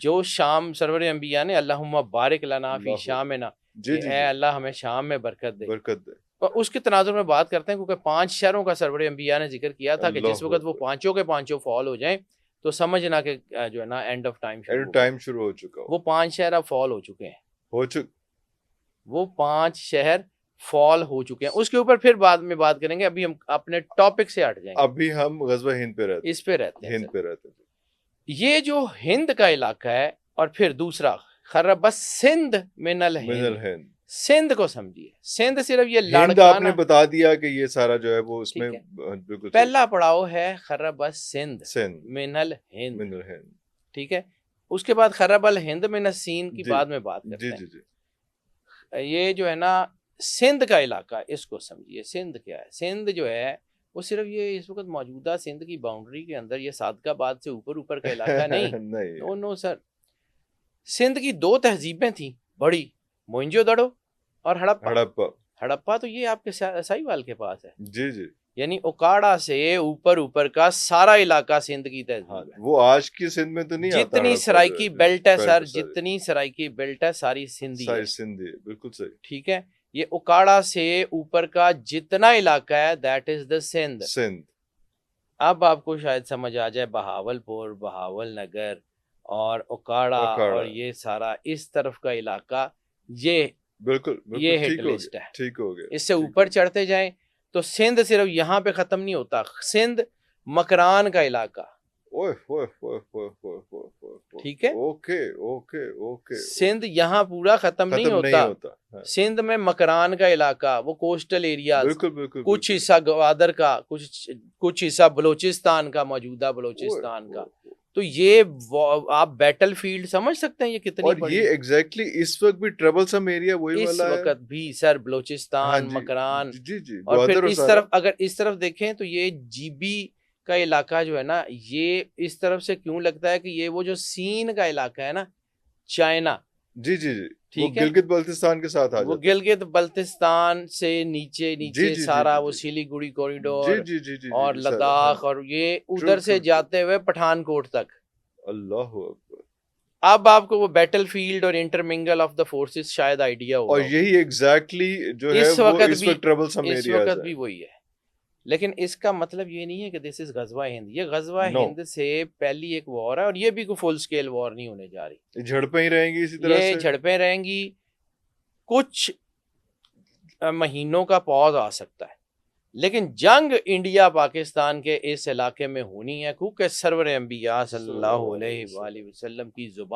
جو شام سرور انبیاء نے اللہم بارک لنا فی اللہ شامنا، جی کہ جی اے جی اللہ ہمیں شام میں برکت دے، برکت دے. اور اس کے تناظر میں بات کرتے ہیں، کیونکہ 5 شہروں کا سرور انبیاء نے ذکر کیا تھا کہ جس اللہ وقت وہ اکبر. پانچوں کے پانچوں فال ہو جائیں تو سمجھنا کہ جو ہے نا اینڈ آف ٹائم شروع اینڈ ہو گیا. ٹائم شروع ہو چکا ہو. وہ 5 شہر اب فال ہو چکے ہیں، ہو وہ 5 شہر فال ہو چکے ہیں. اس کے اوپر پھر بعد میں بات کریں گے، ابھی ہم اپنے ٹاپک سے ہٹ جائیں گے، ابھی ہم غزوہ ہند پہ رہتے اس پہ رہتے ہیں. ہند پہ رہتے تھے. یہ جو ہند کا علاقہ ہے، اور پھر دوسرا خرب سندھ من من الہند، الہند. سندھ کو سمجھیے. سندھ صرف یہ ہند آپ نے لاڑکانہ، بتا دیا کہ یہ سارا جو ہے وہ اس میں ٹھیک ہے، بالکل صحیح. پہلا پڑاؤ ہے خرب سندھ سندھ من الہند، من الہند. ٹھیک ہے. اس کے بعد خرب الہند من السین کی جی بعد میں بات جی کرتے جی جی. ہیں. یہ جو ہے نا سندھ کا علاقہ، اس کو سمجھیے. سندھ کیا ہے؟ سندھ جو ہے وہ صرف یہ اس وقت موجودہ سندھ کی باؤنڈری کے اندر، یہ صادق آباد سے اوپر کا علاقہ نہیں. نہیں. نو نو سر، سندھ کی 2 تہذیبیں تھیں بڑی، موئنجو دڑو اور ہڑپا. ہڑپا. ہڑپا تو یہ آپ کے ساہیوال کے پاس ہے، جی جی. یعنی اوکاڑا سے اوپر کا سارا علاقہ سندھ کی ہاں تہذیب ہے. وہ آج کی سندھ میں تو نہیں آتا. جتنی ہڑپا سرائکی جو ہے بیلٹ ہے بیلٹ سر، ساری جتنی سرائکی بیلٹ ہے ساری سندھی ہے، ساری سندھی ہے. بالکل صحیح. ٹھیک ہے. یہ اوکاڑا سے اوپر کا جتنا علاقہ ہے دیٹ از دا سندھ. سندھ. اب آپ کو شاید سمجھ آ جائے بہاول پور، بہاول نگر اور اوکاڑا اور یہ سارا اس طرف کا علاقہ، یہ بالکل یہ بالکل ہٹ ٹھیک ہو لسٹ گیا. ہے. ٹھیک ہو گیا. اس سے اوپر چڑھتے جائیں تو سندھ صرف یہاں پہ ختم نہیں ہوتا. سندھ مکران کا علاقہ، اوئے اوئے اوئے اوئے اوئے اوئے اوئے. ٹھیک ہے. Okay okay okay. سندھ یہاں پورا ختم نہیں ہوتا. ہاں. سندھ میں مکران کا علاقہ، وہ کوسٹل ایریاز، بالکل بالکل. کچھ حصہ گوادر کا، کچھ حصہ بلوچستان کا، موجودہ بلوچستان کا. تو یہ آپ بیٹل فیلڈ سمجھ سکتے ہیں یہ کتنی اور بڑی. یہ ایگزیکٹلی اس وقت بھی ٹربل سم ایریا وہی اس والا ہے. وقت بھی سر ہاں بلوچستان، جی مکران، جی جی. اور پھر گوادر اس سارا. طرف اگر اس طرف دیکھیں تو یہ جی بی کا علاقہ جو ہے نا، یہ اس طرف سے کیوں لگتا ہے کہ یہ وہ جو سین کا علاقہ ہے نا، چائنا، جی جی جی. وہ ٹھیک ہے، گلگت بلتستان کے ساتھ آ وہ جاتا ہے. گلگت بلتستان سے نیچے جی نیچے جی سارا جی وہ جی سیلی گڑی جی کوریڈور جی جی جی اور جی سارا. ہاں لداخ، جی. اور یہ ٹرو ادھر سے ٹرو. جاتے ہوئے پٹھان کوٹ تک. اللہ اکبر. اب آپ کو وہ بیٹل فیلڈ اور انٹرمنگل آف دا فورسز شاید آئیڈیا اور ہوگا. یہی ایگزیکٹلی جو ہے اس وہ وقت اس بھی وقت ٹربل سم اس ایریاز وقت ہیں. بھی وہی ہے. لیکن اس کا مطلب یہ نہیں ہے کہ دس از غزوہ ہند. یہ غزوہ نو. ہند سے پہلی ایک وار ہے، اور یہ بھی کوئی فل سکیل وار نہیں ہونے جا رہی. جھڑپیں ہی رہیں گی اسی طرح یہ سے. جھڑپیں رہیں گی، کچھ مہینوں کا پاز آ سکتا ہے، لیکن جنگ انڈیا پاکستان کے اس علاقے میں ہونی ہے، کیونکہ سرور انبیاء صلی اللہ علیہ وآلہ وسلم کی زبان